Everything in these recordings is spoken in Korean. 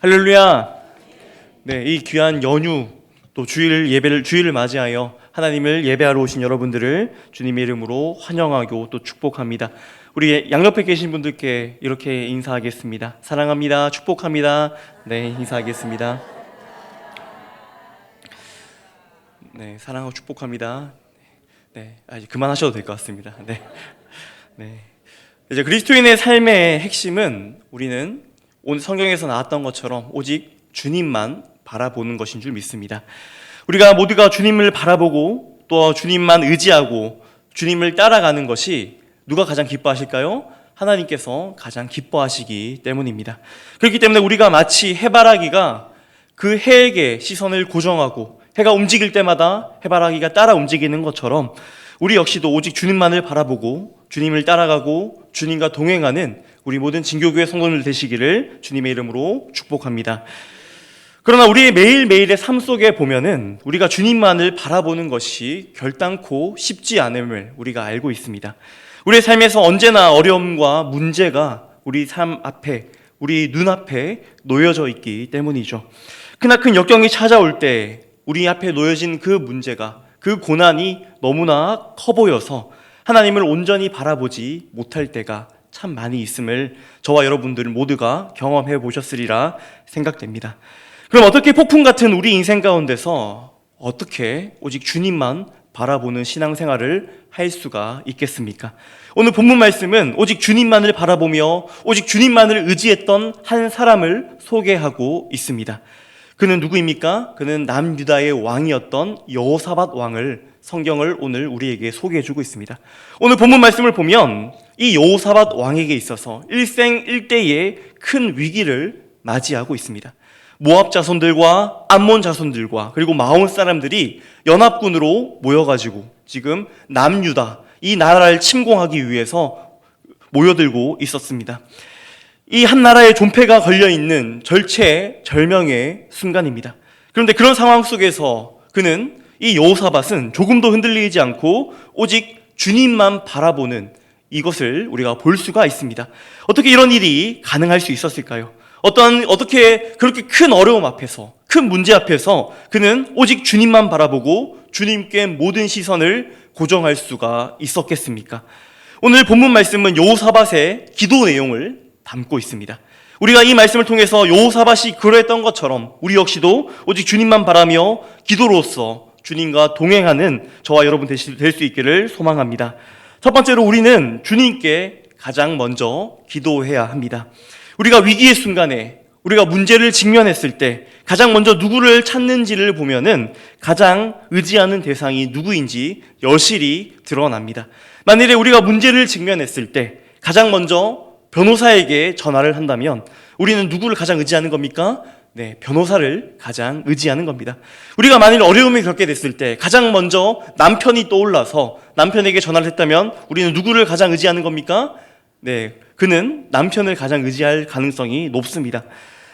할렐루야. 네, 이 귀한 연휴 또 주일을 맞이하여 하나님을 예배하러 오신 여러분들을 주님의 이름으로 환영하고 또 축복합니다. 우리 양옆에 계신 분들께 이렇게 인사하겠습니다. 사랑합니다. 축복합니다. 네, 인사하겠습니다. 네, 사랑하고 축복합니다. 네, 이제 그만하셔도 될 것 같습니다. 네. 이제 그리스도인의 삶의 핵심은 우리는 오늘 성경에서 나왔던 것처럼 오직 주님만 바라보는 것인 줄 믿습니다. 우리가 모두가 주님을 바라보고 또 주님만 의지하고 주님을 따라가는 것이 누가 가장 기뻐하실까요? 하나님께서 가장 기뻐하시기 때문입니다. 그렇기 때문에 우리가 마치 해바라기가 그 해에게 시선을 고정하고 해가 움직일 때마다 해바라기가 따라 움직이는 것처럼 우리 역시도 오직 주님만을 바라보고 주님을 따라가고 주님과 동행하는 우리 모든 진교교회 성도들 되시기를 주님의 이름으로 축복합니다. 그러나 우리의 매일매일의 삶 속에 보면은 우리가 주님만을 바라보는 것이 결단코 쉽지 않음을 우리가 알고 있습니다. 우리의 삶에서 언제나 어려움과 문제가 우리 삶 앞에, 우리 눈앞에 놓여져 있기 때문이죠. 크나큰 역경이 찾아올 때 우리 앞에 놓여진 그 문제가, 그 고난이 너무나 커 보여서 하나님을 온전히 바라보지 못할 때가 참 많이 있음을 저와 여러분들 모두가 경험해 보셨으리라 생각됩니다. 그럼 어떻게 폭풍 같은 우리 인생 가운데서 어떻게 오직 주님만 바라보는 신앙생활을 할 수가 있겠습니까? 오늘 본문 말씀은 오직 주님만을 바라보며 오직 주님만을 의지했던 한 사람을 소개하고 있습니다. 그는 누구입니까? 그는 남유다의 왕이었던 여호사밧 왕을 성경을 오늘 우리에게 소개해주고 있습니다. 오늘 본문 말씀을 보면 이 여호사밧 왕에게 있어서 일생일대의 큰 위기를 맞이하고 있습니다. 모압 자손들과 암몬 자손들과 그리고 마온 사람들이 연합군으로 모여가지고 지금 남유다 이 나라를 침공하기 위해서 모여들고 있었습니다. 이 한 나라의 존폐가 걸려있는 절체절명의 순간입니다. 그런데 그런 상황 속에서 그는 이 여호사밧은 조금도 흔들리지 않고 오직 주님만 바라보는 이것을 우리가 볼 수가 있습니다. 어떻게 이런 일이 가능할 수 있었을까요? 어떻게 그렇게 큰 어려움 앞에서, 큰 문제 앞에서 그는 오직 주님만 바라보고 주님께 모든 시선을 고정할 수가 있었겠습니까? 오늘 본문 말씀은 여호사밧의 기도 내용을 담고 있습니다. 우리가 이 말씀을 통해서 여호사밧이 그러했던 것처럼 우리 역시도 오직 주님만 바라며 기도로서 주님과 동행하는 저와 여러분 될 수 있기를 소망합니다. 첫 번째로 우리는 주님께 가장 먼저 기도해야 합니다. 우리가 위기의 순간에 우리가 문제를 직면했을 때 가장 먼저 누구를 찾는지를 보면은 가장 의지하는 대상이 누구인지 여실히 드러납니다. 만일에 우리가 문제를 직면했을 때 가장 먼저 변호사에게 전화를 한다면 우리는 누구를 가장 의지하는 겁니까? 네, 변호사를 가장 의지하는 겁니다. 우리가 만일 어려움을 겪게 됐을 때 가장 먼저 남편이 떠올라서 남편에게 전화를 했다면 우리는 누구를 가장 의지하는 겁니까? 네, 그는 남편을 가장 의지할 가능성이 높습니다.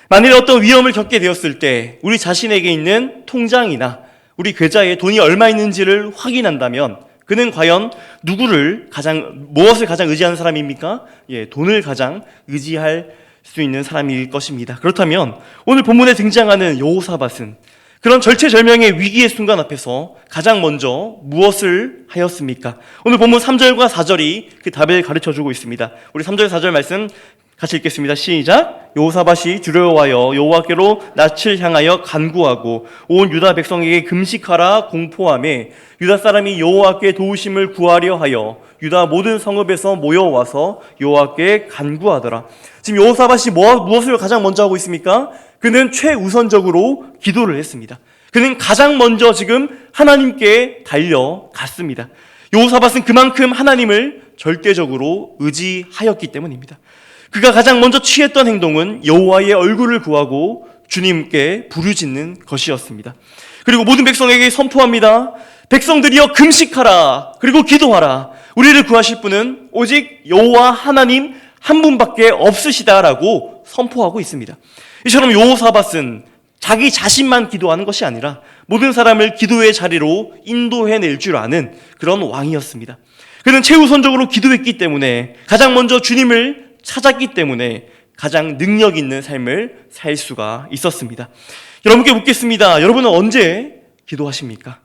만일 어떤 위험을 겪게 되었을 때 우리 자신에게 있는 통장이나 우리 계좌에 돈이 얼마 있는지를 확인한다면 그는 과연 무엇을 가장 의지하는 사람입니까? 돈을 가장 의지할 수 있는 사람일 것입니다. 그렇다면 오늘 본문에 등장하는 여호사밧은 그런 절체절명의 위기의 순간 앞에서 가장 먼저 무엇을 하였습니까? 오늘 본문 3절과 4절이 그 답을 가르쳐주고 있습니다. 우리 3절 4절 말씀 같이 읽겠습니다. 시작. 여호사밧이 두려워하여 여호와께로 낯을 향하여 간구하고 온 유다 백성에게 금식하라 공포하며 유다 사람이 여호와께 도우심을 구하려 하여 유다 모든 성읍에서 모여와서 여호와께 간구하더라. 지금 여호사밧이 무엇을 가장 먼저 하고 있습니까? 그는 최우선적으로 기도를 했습니다. 그는 가장 먼저 지금 하나님께 달려갔습니다. 여호사밧은 그만큼 하나님을 절대적으로 의지하였기 때문입니다. 그가 가장 먼저 취했던 행동은 여호와의 얼굴을 구하고 주님께 부르짖는 것이었습니다. 그리고 모든 백성에게 선포합니다. 백성들이여 금식하라 그리고 기도하라. 우리를 구하실 분은 오직 여호와 하나님 한 분밖에 없으시다라고 선포하고 있습니다. 이처럼 여호사밧은 자기 자신만 기도하는 것이 아니라 모든 사람을 기도의 자리로 인도해낼 줄 아는 그런 왕이었습니다. 그는 최우선적으로 기도했기 때문에 가장 먼저 주님을 찾았기 때문에 가장 능력 있는 삶을 살 수가 있었습니다. 여러분께 묻겠습니다. 여러분은 언제 기도하십니까?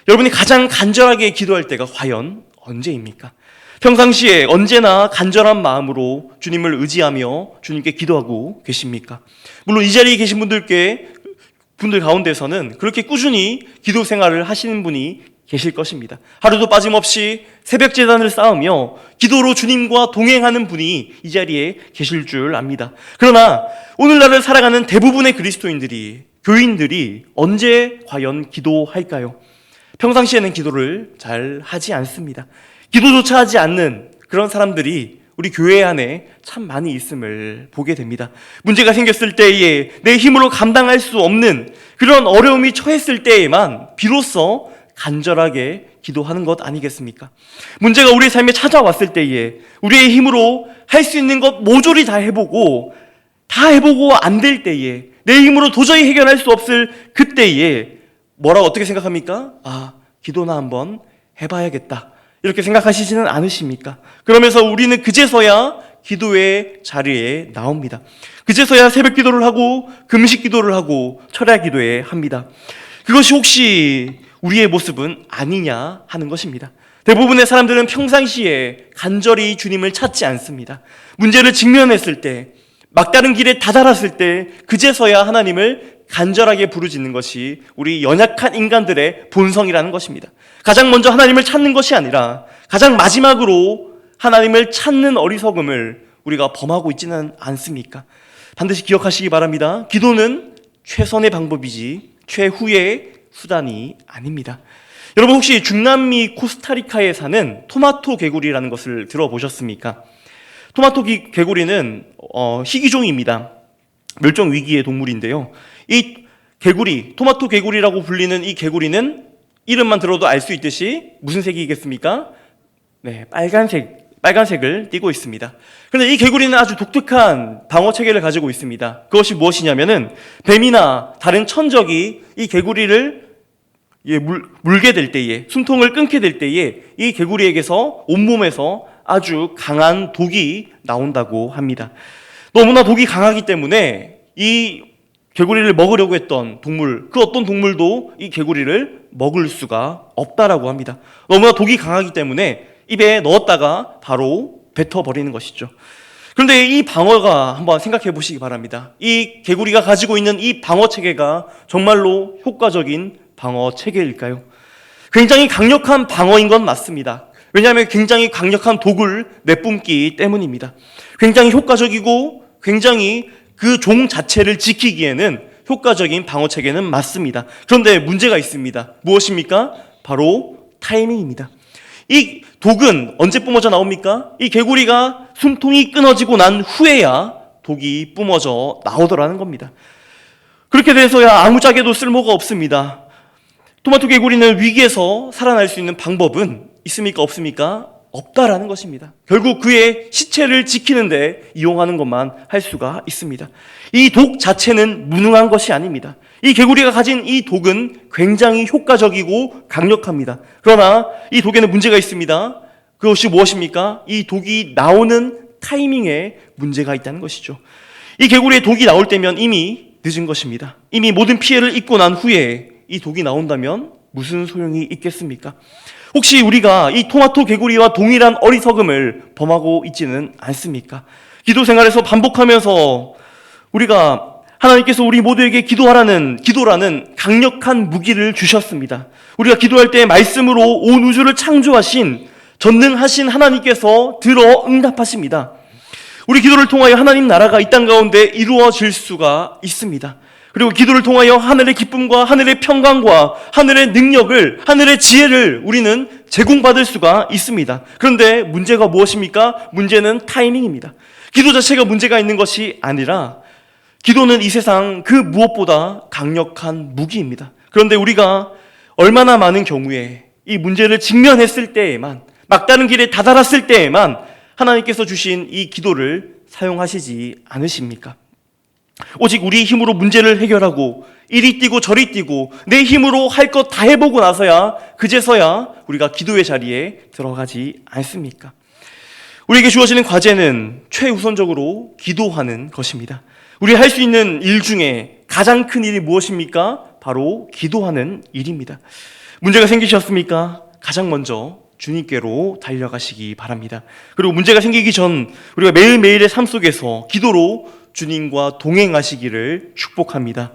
여러분이 가장 간절하게 기도할 때가 과연 언제입니까? 평상시에 언제나 간절한 마음으로 주님을 의지하며 주님께 기도하고 계십니까? 물론 이 자리에 계신 분들 가운데서는 그렇게 꾸준히 기도 생활을 하시는 분이 계실 것입니다. 하루도 빠짐없이 새벽 제단을 쌓으며 기도로 주님과 동행하는 분이 이 자리에 계실 줄 압니다. 그러나 오늘날을 살아가는 대부분의 그리스도인들이, 교인들이 언제 과연 기도할까요? 평상시에는 기도를 잘 하지 않습니다. 기도조차 하지 않는 그런 사람들이 우리 교회 안에 참 많이 있음을 보게 됩니다. 문제가 생겼을 때에 내 힘으로 감당할 수 없는 그런 어려움이 처했을 때에만 비로소 간절하게 기도하는 것 아니겠습니까? 문제가 우리의 삶에 찾아왔을 때에 우리의 힘으로 할 수 있는 것 모조리 다 해보고 안 될 때에 내 힘으로 도저히 해결할 수 없을 그때에 어떻게 생각합니까? 기도나 한번 해봐야겠다. 이렇게 생각하시지는 않으십니까? 그러면서 우리는 그제서야 기도의 자리에 나옵니다. 그제서야 새벽 기도를 하고 금식 기도를 하고 철야 기도에 합니다. 그것이 혹시 우리의 모습은 아니냐 하는 것입니다. 대부분의 사람들은 평상시에 간절히 주님을 찾지 않습니다. 문제를 직면했을 때, 막다른 길에 다다랐을 때 그제서야 하나님을 간절하게 부르짖는 것이 우리 연약한 인간들의 본성이라는 것입니다. 가장 먼저 하나님을 찾는 것이 아니라 가장 마지막으로 하나님을 찾는 어리석음을 우리가 범하고 있지는 않습니까? 반드시 기억하시기 바랍니다. 기도는 최선의 방법이지 최후의 수단이 아닙니다. 여러분 혹시 중남미 코스타리카에 사는 토마토 개구리라는 것을 들어보셨습니까? 토마토 개구리는 희귀종입니다. 멸종 위기의 동물인데요. 이 개구리, 토마토 개구리라고 불리는 이 개구리는 이름만 들어도 알 수 있듯이 무슨 색이겠습니까? 네, 빨간색을 띠고 있습니다. 그런데 이 개구리는 아주 독특한 방어 체계를 가지고 있습니다. 그것이 무엇이냐면은 뱀이나 다른 천적이 이 개구리를 물게 될 때에, 숨통을 끊게 될 때에 이 개구리에게서 온몸에서 아주 강한 독이 나온다고 합니다. 너무나 독이 강하기 때문에 이 개구리를 먹으려고 했던 동물, 그 어떤 동물도 이 개구리를 먹을 수가 없다라고 합니다. 너무나 독이 강하기 때문에 입에 넣었다가 바로 뱉어버리는 것이죠. 그런데 이 방어가 한번 생각해 보시기 바랍니다. 이 개구리가 가지고 있는 이 방어 체계가 정말로 효과적인 방어 체계일까요? 굉장히 강력한 방어인 건 맞습니다. 왜냐하면 굉장히 강력한 독을 내뿜기 때문입니다. 굉장히 효과적이고 굉장히 그 종 자체를 지키기에는 효과적인 방어 체계는 맞습니다. 그런데 문제가 있습니다. 무엇입니까? 바로 타이밍입니다. 이 독은 언제 뿜어져 나옵니까? 이 개구리가 숨통이 끊어지고 난 후에야 독이 뿜어져 나오더라는 겁니다. 그렇게 돼서야 아무짝에도 쓸모가 없습니다. 토마토 개구리는 위기에서 살아날 수 있는 방법은 있습니까? 없습니까? 없다라는 것입니다. 결국 그의 시체를 지키는데 이용하는 것만 할 수가 있습니다. 이 독 자체는 무능한 것이 아닙니다. 이 개구리가 가진 이 독은 굉장히 효과적이고 강력합니다. 그러나 이 독에는 문제가 있습니다. 그것이 무엇입니까? 이 독이 나오는 타이밍에 문제가 있다는 것이죠. 이 개구리의 독이 나올 때면 이미 늦은 것입니다. 이미 모든 피해를 입고 난 후에 이 독이 나온다면 무슨 소용이 있겠습니까? 혹시 우리가 이 토마토 개구리와 동일한 어리석음을 범하고 있지는 않습니까? 기도 생활에서 반복하면서 우리가 하나님께서 우리 모두에게 기도라는 강력한 무기를 주셨습니다. 우리가 기도할 때 말씀으로 온 우주를 창조하신 전능하신 하나님께서 들어 응답하십니다. 우리 기도를 통하여 하나님 나라가 이 땅 가운데 이루어질 수가 있습니다. 그리고 기도를 통하여 하늘의 기쁨과 하늘의 평강과 하늘의 능력을, 하늘의 지혜를 우리는 제공받을 수가 있습니다. 그런데 문제가 무엇입니까? 문제는 타이밍입니다. 기도 자체가 문제가 있는 것이 아니라 기도는 이 세상 그 무엇보다 강력한 무기입니다. 그런데 우리가 얼마나 많은 경우에 이 문제를 직면했을 때에만, 막다른 길에 다다랐을 때에만 하나님께서 주신 이 기도를 사용하시지 않으십니까? 오직 우리 힘으로 문제를 해결하고 이리 뛰고 저리 뛰고 내 힘으로 할 것 다 해보고 나서야 그제서야 우리가 기도의 자리에 들어가지 않습니까? 우리에게 주어지는 과제는 최우선적으로 기도하는 것입니다. 우리 할 수 있는 일 중에 가장 큰 일이 무엇입니까? 바로 기도하는 일입니다. 문제가 생기셨습니까? 가장 먼저 주님께로 달려가시기 바랍니다. 그리고 문제가 생기기 전 우리가 매일매일의 삶 속에서 기도로 주님과 동행하시기를 축복합니다.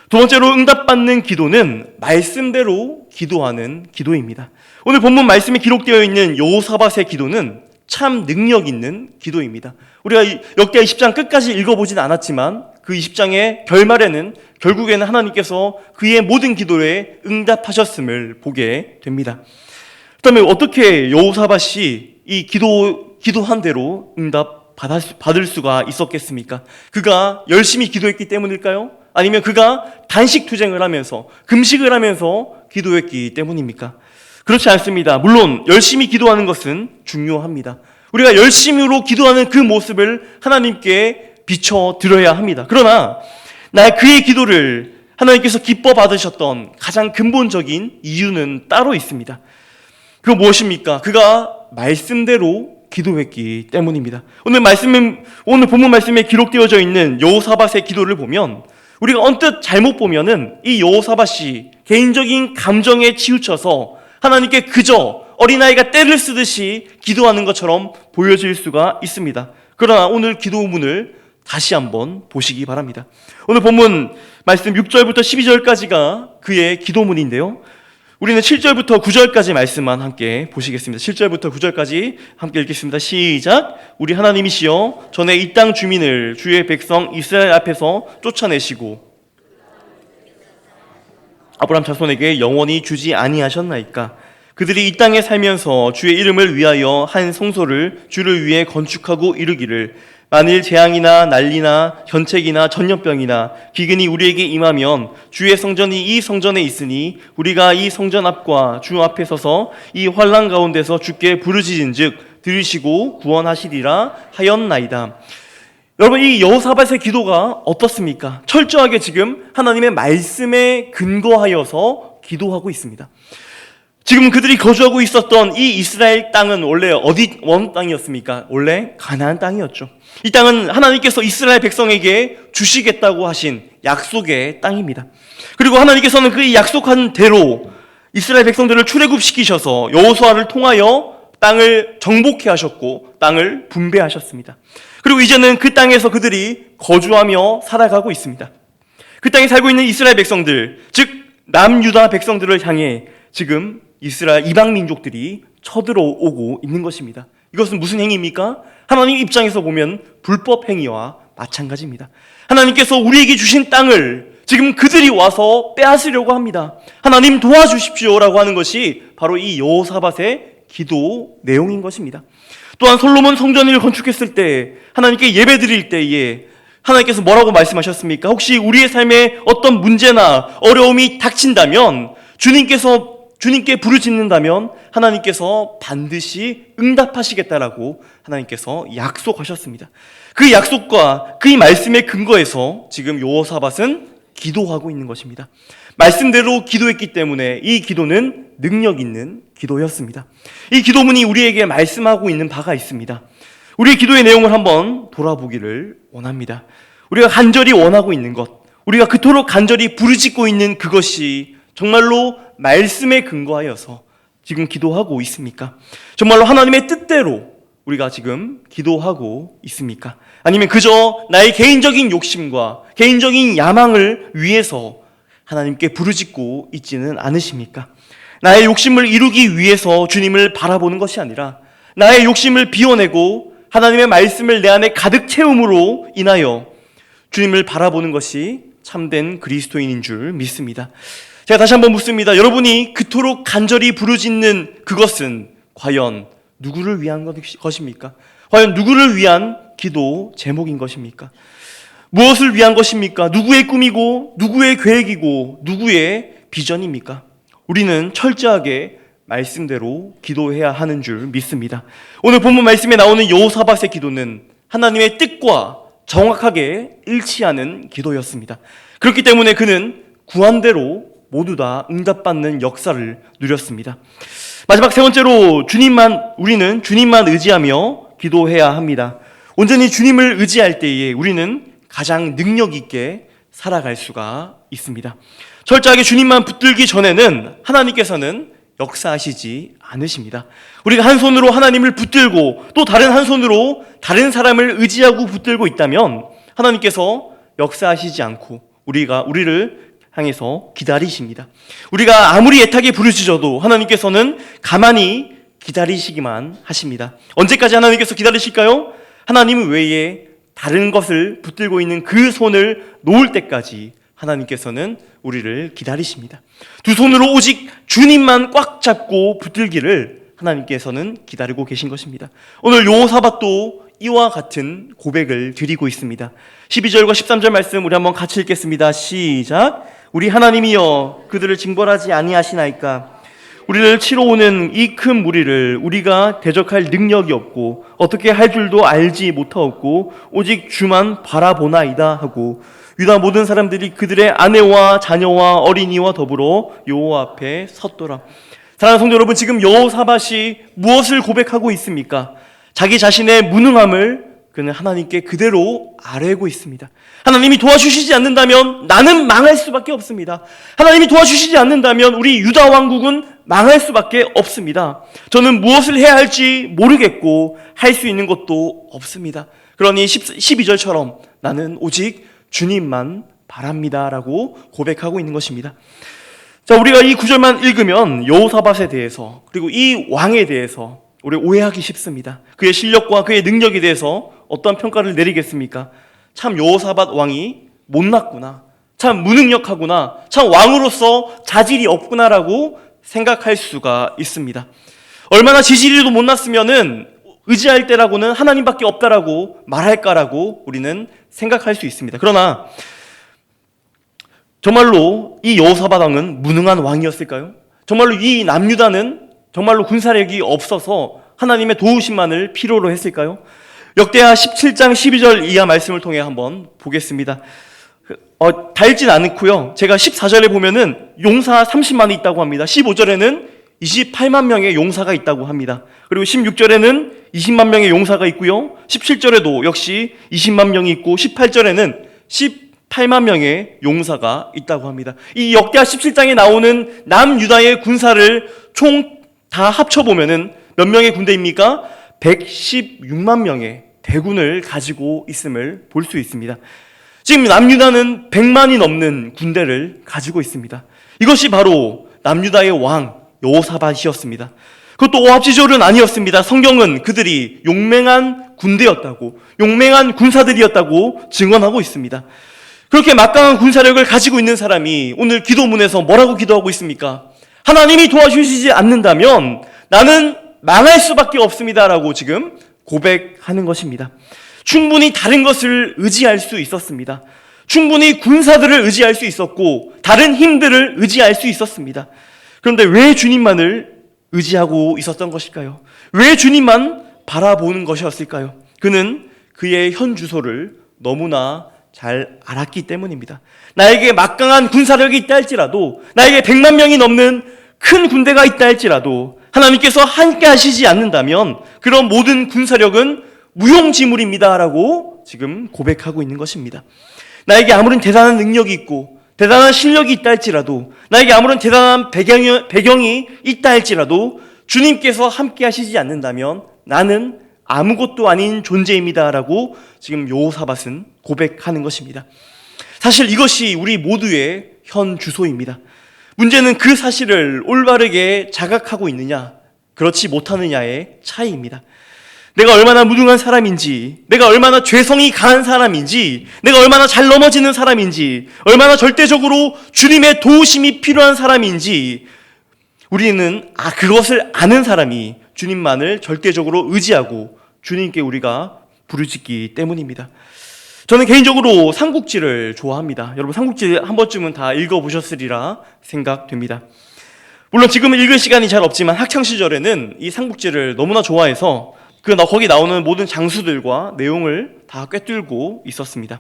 두 번째로 응답받는 기도는 말씀대로 기도하는 기도입니다. 오늘 본문 말씀에 기록되어 있는 여호사밧의 기도는 참 능력 있는 기도입니다. 우리가 역대하 20장 끝까지 읽어보진 않았지만 그 20장의 결말에는 결국에는 하나님께서 그의 모든 기도에 응답하셨음을 보게 됩니다. 그다음에 어떻게 여호사밧이 이 기도한 대로 응답 받을 수가 있었겠습니까? 그가 열심히 기도했기 때문일까요? 아니면 그가 단식 투쟁을 하면서 금식을 하면서 기도했기 때문입니까? 그렇지 않습니다. 물론 열심히 기도하는 것은 중요합니다. 우리가 열심히로 기도하는 그 모습을 하나님께 비춰드려야 합니다. 그러나 그의 기도를 하나님께서 기뻐 받으셨던 가장 근본적인 이유는 따로 있습니다. 그거 무엇입니까? 그가 말씀대로 기도했기 때문입니다. 오늘 본문 말씀에 기록되어져 있는 여호사밧의 기도를 보면 우리가 언뜻 잘못 보면은 이 여호사밧이 개인적인 감정에 치우쳐서 하나님께 그저 어린아이가 떼를 쓰듯이 기도하는 것처럼 보여질 수가 있습니다. 그러나 오늘 기도문을 다시 한번 보시기 바랍니다. 오늘 본문 말씀 6절부터 12절까지가 그의 기도문인데요. 우리는 7절부터 9절까지 말씀만 함께 보시겠습니다. 7절부터 9절까지 함께 읽겠습니다. 시작. 우리 하나님이시여 전에 이 땅 주민을 주의 백성 이스라엘 앞에서 쫓아내시고 아브라함 자손에게 영원히 주지 아니하셨나이까. 그들이 이 땅에 살면서 주의 이름을 위하여 한 성소를 주를 위해 건축하고 이루기를 만일 재앙이나 난리나 현책이나 전염병이나 기근이 우리에게 임하면 주의 성전이 이 성전에 있으니 우리가 이 성전 앞과 주 앞에 서서 이 환난 가운데서 주께 부르짖은즉 들으시고 구원하시리라 하였나이다. 여러분, 이 여호사밧의 기도가 어떻습니까? 철저하게 지금 하나님의 말씀에 근거하여서 기도하고 있습니다. 지금 그들이 거주하고 있었던 이 이스라엘 땅은 원래 어느 땅이었습니까? 원래 가나안 땅이었죠. 이 땅은 하나님께서 이스라엘 백성에게 주시겠다고 하신 약속의 땅입니다. 그리고 하나님께서는 그 약속한 대로 이스라엘 백성들을 출애굽시키셔서 여호수아를 통하여 땅을 정복해 하셨고 땅을 분배하셨습니다. 그리고 이제는 그 땅에서 그들이 거주하며 살아가고 있습니다. 그 땅에 살고 있는 이스라엘 백성들, 즉 남유다 백성들을 향해 지금 이스라엘 이방 민족들이 쳐들어오고 있는 것입니다. 이것은 무슨 행위입니까? 하나님 입장에서 보면 불법 행위와 마찬가지입니다. 하나님께서 우리에게 주신 땅을 지금 그들이 와서 빼앗으려고 합니다. 하나님 도와주십시오라고 하는 것이 바로 이 여호사밧의 기도 내용인 것입니다. 또한 솔로몬 성전을 건축했을 때 하나님께 예배드릴 때에 하나님께서 뭐라고 말씀하셨습니까? 혹시 우리의 삶에 어떤 문제나 어려움이 닥친다면 주님께 부르짖는다면 하나님께서 반드시 응답하시겠다라고 하나님께서 약속하셨습니다. 그 약속과 그 말씀의 근거에서 지금 여호사밧은 기도하고 있는 것입니다. 말씀대로 기도했기 때문에 이 기도는 능력 있는 기도였습니다. 이 기도문이 우리에게 말씀하고 있는 바가 있습니다. 우리의 기도의 내용을 한번 돌아보기를 원합니다. 우리가 간절히 원하고 있는 것, 우리가 그토록 간절히 부르짖고 있는 그것이 정말로 말씀에 근거하여서 지금 기도하고 있습니까? 정말로 하나님의 뜻대로 우리가 지금 기도하고 있습니까? 아니면 그저 나의 개인적인 욕심과 개인적인 야망을 위해서 하나님께 부르짖고 있지는 않으십니까? 나의 욕심을 이루기 위해서 주님을 바라보는 것이 아니라 나의 욕심을 비워내고 하나님의 말씀을 내 안에 가득 채움으로 인하여 주님을 바라보는 것이 참된 그리스도인인 줄 믿습니다. 제가 다시 한번 묻습니다. 여러분이 그토록 간절히 부르짖는 그것은 과연 누구를 위한 것입니까? 과연 누구를 위한 기도 제목인 것입니까? 무엇을 위한 것입니까? 누구의 꿈이고 누구의 계획이고 누구의 비전입니까? 우리는 철저하게 말씀대로 기도해야 하는 줄 믿습니다. 오늘 본문 말씀에 나오는 여호사밧의 기도는 하나님의 뜻과 정확하게 일치하는 기도였습니다. 그렇기 때문에 그는 구한 대로 모두 다 응답받는 역사를 누렸습니다. 마지막 세 번째로 우리는 주님만 의지하며 기도해야 합니다. 온전히 주님을 의지할 때에 우리는 가장 능력 있게 살아갈 수가 있습니다. 철저하게 주님만 붙들기 전에는 하나님께서는 역사하시지 않으십니다. 우리가 한 손으로 하나님을 붙들고 또 다른 한 손으로 다른 사람을 의지하고 붙들고 있다면 하나님께서 역사하시지 않고 우리를 향해서 기다리십니다. 우리가 아무리 애타게 부르짖어도 하나님께서는 가만히 기다리시기만 하십니다. 언제까지 하나님께서 기다리실까요? 하나님 외에 다른 것을 붙들고 있는 그 손을 놓을 때까지 하나님께서는 우리를 기다리십니다. 두 손으로 오직 주님만 꽉 잡고 붙들기를 하나님께서는 기다리고 계신 것입니다. 오늘 여호사밧도 이와 같은 고백을 드리고 있습니다. 12절과 13절 말씀 우리 한번 같이 읽겠습니다. 시작. 우리 하나님이여 그들을 징벌하지 아니하시나이까. 우리를 치러 오는 이 큰 무리를 우리가 대적할 능력이 없고 어떻게 할 줄도 알지 못하옵고 오직 주만 바라보나이다 하고 유다 모든 사람들이 그들의 아내와 자녀와 어린이와 더불어 여호와 앞에 섰더라. 사랑하는 성도 여러분, 지금 여호사밧이 무엇을 고백하고 있습니까? 자기 자신의 무능함을 그는 하나님께 그대로 아뢰고 있습니다. 하나님이 도와주시지 않는다면 나는 망할 수밖에 없습니다. 하나님이 도와주시지 않는다면 우리 유다 왕국은 망할 수밖에 없습니다. 저는 무엇을 해야 할지 모르겠고 할 수 있는 것도 없습니다. 그러니 12절처럼 나는 오직 주님만 바랍니다라고 고백하고 있는 것입니다. 자, 우리가 이 구절만 읽으면 여호사밧에 대해서 그리고 이 왕에 대해서 우리 오해하기 쉽습니다. 그의 실력과 그의 능력에 대해서 어떤 평가를 내리겠습니까? 참 여호사밧 왕이 못났구나, 참 무능력하구나, 참 왕으로서 자질이 없구나라고 생각할 수가 있습니다. 얼마나 지지리도 못났으면은 의지할 때라고는 하나님밖에 없다라고 말할까라고 우리는 생각할 수 있습니다. 그러나 정말로 이 여호사밧 왕은 무능한 왕이었을까요? 정말로 이 남유다는 정말로 군사력이 없어서 하나님의 도우심만을 필요로 했을까요? 역대하 17장 12절 이하 말씀을 통해 한번 보겠습니다. 다 읽진 않고요. 제가 14절에 보면은 용사 30만이 있다고 합니다. 15절에는 28만 명의 용사가 있다고 합니다. 그리고 16절에는 20만 명의 용사가 있고요. 17절에도 역시 20만 명이 있고 18절에는 18만 명의 용사가 있다고 합니다. 이 역대하 17장에 나오는 남유다의 군사를 총 다 합쳐보면은 몇 명의 군대입니까? 116만 명의 대군을 가지고 있음을 볼 수 있습니다. 지금 남유다는 100만이 넘는 군대를 가지고 있습니다. 이것이 바로 남유다의 왕 여호사밧이었습니다. 그것도 오합지졸은 아니었습니다. 성경은 그들이 용맹한 군대였다고, 용맹한 군사들이었다고 증언하고 있습니다. 그렇게 막강한 군사력을 가지고 있는 사람이 오늘 기도문에서 뭐라고 기도하고 있습니까? 하나님이 도와주시지 않는다면 나는 망할 수밖에 없습니다라고 지금 고백하는 것입니다. 충분히 다른 것을 의지할 수 있었습니다. 충분히 군사들을 의지할 수 있었고 다른 힘들을 의지할 수 있었습니다. 그런데 왜 주님만을 의지하고 있었던 것일까요? 왜 주님만 바라보는 것이었을까요? 그는 그의 현 주소를 너무나 잘 알았기 때문입니다. 나에게 막강한 군사력이 있다 할지라도, 나에게 100만 명이 넘는 큰 군대가 있다 할지라도 하나님께서 함께 하시지 않는다면 그런 모든 군사력은 무용지물입니다라고 지금 고백하고 있는 것입니다. 나에게 아무런 대단한 능력이 있고 대단한 실력이 있다 할지라도, 나에게 아무런 대단한 배경이 있다 할지라도 주님께서 함께 하시지 않는다면 나는 아무것도 아닌 존재입니다라고 지금 여호사밧은 고백하는 것입니다. 사실 이것이 우리 모두의 현 주소입니다. 문제는 그 사실을 올바르게 자각하고 있느냐, 그렇지 못하느냐의 차이입니다. 내가 얼마나 무능한 사람인지, 내가 얼마나 죄성이 강한 사람인지, 내가 얼마나 잘 넘어지는 사람인지, 얼마나 절대적으로 주님의 도우심이 필요한 사람인지 우리는 그것을 아는 사람이 주님만을 절대적으로 의지하고 주님께 우리가 부르짖기 때문입니다. 저는 개인적으로 삼국지를 좋아합니다. 여러분 삼국지 한 번쯤은 다 읽어보셨으리라 생각됩니다. 물론 지금은 읽을 시간이 잘 없지만 학창시절에는 이 삼국지를 너무나 좋아해서 거기 나오는 모든 장수들과 내용을 다 꿰뚫고 있었습니다.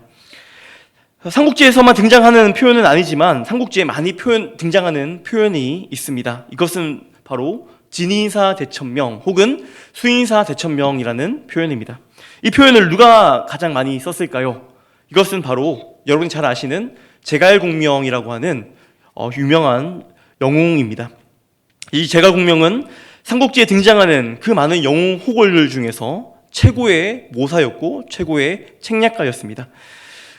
삼국지에서만 등장하는 표현은 아니지만 삼국지에 많이 등장하는 표현이 있습니다. 이것은 바로 진인사 대천명 혹은 수인사 대천명이라는 표현입니다. 이 표현을 누가 가장 많이 썼을까요? 이것은 바로 여러분이 잘 아시는 제갈공명이라고 하는 유명한 영웅입니다. 이 제갈공명은 삼국지에 등장하는 그 많은 영웅 호걸들 중에서 최고의 모사였고 최고의 책략가였습니다.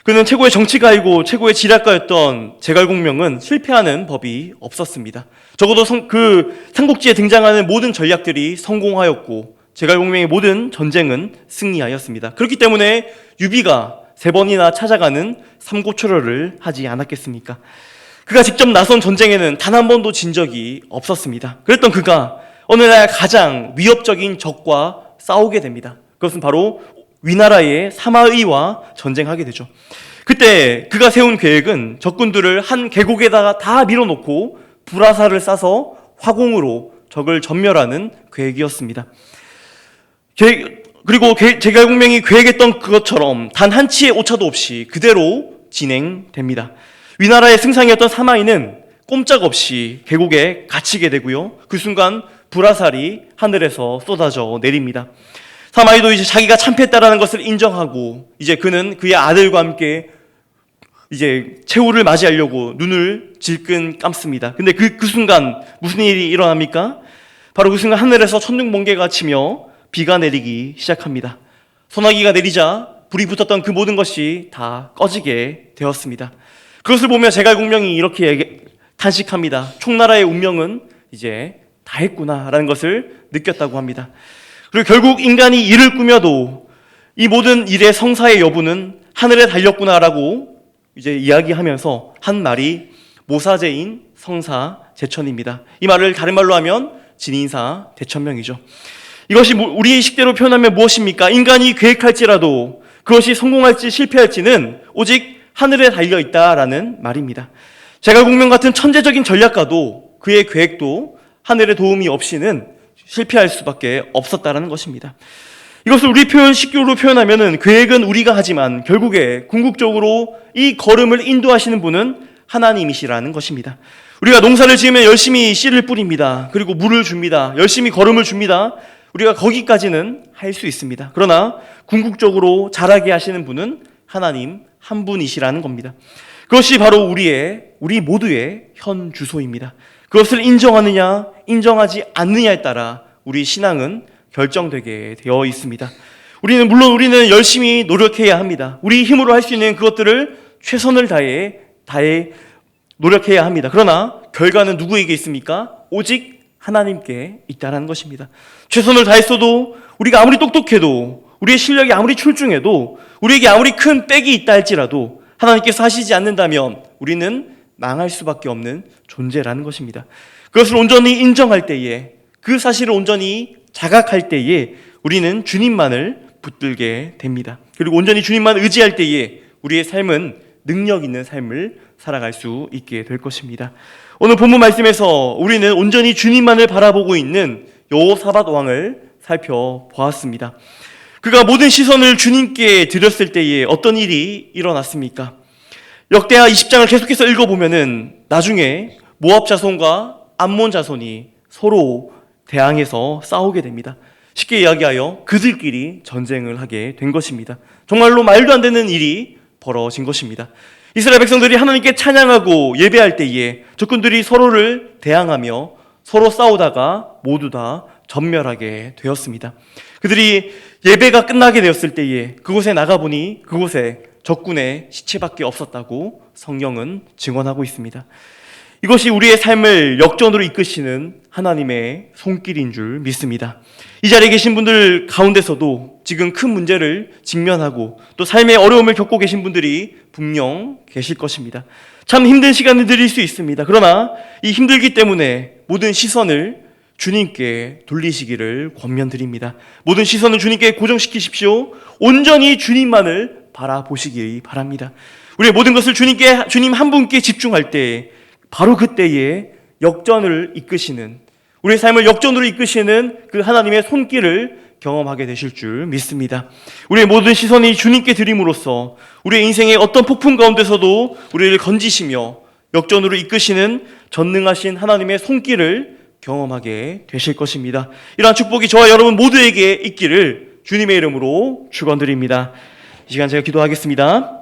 그는 최고의 정치가이고 최고의 지략가였던 제갈공명은 실패하는 법이 없었습니다. 적어도 그 삼국지에 등장하는 모든 전략들이 성공하였고 제갈공명의 모든 전쟁은 승리하였습니다. 그렇기 때문에 유비가 3번이나 찾아가는 삼고초려를 하지 않았겠습니까? 그가 직접 나선 전쟁에는 단 한 번도 진 적이 없었습니다. 그랬던 그가 어느 날 가장 위협적인 적과 싸우게 됩니다. 그것은 바로 위나라의 사마의와 전쟁하게 되죠. 그때 그가 세운 계획은 적군들을 한 계곡에다가 다 밀어놓고 불화살을 쏴서 화공으로 적을 전멸하는 계획이었습니다. 그리고 제갈공명이 계획했던 그것처럼 단 한 치의 오차도 없이 그대로 진행됩니다. 위나라의 승상이었던 사마이는 꼼짝없이 계곡에 갇히게 되고요. 그 순간 불화살이 하늘에서 쏟아져 내립니다. 사마이도 이제 자기가 참패했다라는 것을 인정하고 이제 그는 그의 아들과 함께 이제 최후를 맞이하려고 눈을 질끈 감습니다. 근데 그 순간 무슨 일이 일어납니까? 바로 그 순간 하늘에서 천둥번개가 치며 비가 내리기 시작합니다. 소나기가 내리자 불이 붙었던 그 모든 것이 다 꺼지게 되었습니다. 그것을 보며 제갈공명이 이렇게 탄식합니다. 총나라의 운명은 이제 다 했구나라는 것을 느꼈다고 합니다. 그리고 결국 인간이 일을 꾸며도 이 모든 일의 성사의 여부는 하늘에 달렸구나라고 이제 이야기하면서 한 말이 모사제인 성사제천입니다. 이 말을 다른 말로 하면 진인사 대천명이죠. 이것이 우리의 식대로 표현하면 무엇입니까? 인간이 계획할지라도 그것이 성공할지 실패할지는 오직 하늘에 달려있다라는 말입니다. 제갈공명 같은 천재적인 전략가도 그의 계획도 하늘의 도움이 없이는 실패할 수밖에 없었다라는 것입니다. 이것을 우리 식으로 표현하면은 계획은 우리가 하지만 결국에 궁극적으로 이 걸음을 인도하시는 분은 하나님이시라는 것입니다. 우리가 농사를 지으면 열심히 씨를 뿌립니다. 그리고 물을 줍니다. 열심히 걸음을 줍니다. 우리가 거기까지는 할 수 있습니다. 그러나 궁극적으로 자라게 하시는 분은 하나님 한 분이시라는 겁니다. 그것이 바로 우리 모두의 현 주소입니다. 그것을 인정하느냐 인정하지 않느냐에 따라 우리 신앙은 결정되게 되어 있습니다. 우리는 열심히 노력해야 합니다. 우리 힘으로 할 수 있는 그것들을 최선을 다해 노력해야 합니다. 그러나 결과는 누구에게 있습니까? 오직 하나님께 있다는 것입니다. 최선을 다했어도 우리가 아무리 똑똑해도 우리의 실력이 아무리 출중해도 우리에게 아무리 큰 빽이 있다 할지라도 하나님께서 하시지 않는다면 우리는 망할 수밖에 없는 존재라는 것입니다. 그것을 온전히 인정할 때에 그 사실을 온전히 자각할 때에 우리는 주님만을 붙들게 됩니다. 그리고 온전히 주님만 의지할 때에 우리의 삶은 능력 있는 삶을 살아갈 수 있게 될 것입니다. 오늘 본문 말씀에서 우리는 온전히 주님만을 바라보고 있는 여호사밧 왕을 살펴보았습니다. 그가 모든 시선을 주님께 드렸을 때에 어떤 일이 일어났습니까? 역대하 20장을 계속해서 읽어보면은 나중에 모압 자손과 암몬 자손이 서로 대항해서 싸우게 됩니다. 쉽게 이야기하여 그들끼리 전쟁을 하게 된 것입니다. 정말로 말도 안 되는 일이 벌어진 것입니다. 이스라엘 백성들이 하나님께 찬양하고 예배할 때에 적군들이 서로를 대항하며 서로 싸우다가 모두 다 전멸하게 되었습니다. 그들이 예배가 끝나게 되었을 때에 그곳에 나가보니 그곳에 적군의 시체밖에 없었다고 성경은 증언하고 있습니다. 이것이 우리의 삶을 역전으로 이끄시는 하나님의 손길인 줄 믿습니다. 이 자리에 계신 분들 가운데서도 지금 큰 문제를 직면하고 또 삶의 어려움을 겪고 계신 분들이 분명 계실 것입니다. 참 힘든 시간들일 수 있습니다. 그러나 이 힘들기 때문에 모든 시선을 주님께 돌리시기를 권면드립니다. 모든 시선을 주님께 고정시키십시오. 온전히 주님만을 바라보시기 바랍니다. 우리의 모든 것을 주님 한 분께 집중할 때 바로 그때에 역전을 이끄시는, 우리의 삶을 역전으로 이끄시는 그 하나님의 손길을 경험하게 되실 줄 믿습니다. 우리의 모든 시선이 주님께 드림으로써 우리의 인생의 어떤 폭풍 가운데서도 우리를 건지시며 역전으로 이끄시는 전능하신 하나님의 손길을 경험하게 되실 것입니다. 이러한 축복이 저와 여러분 모두에게 있기를 주님의 이름으로 축원드립니다. 이 시간 제가 기도하겠습니다.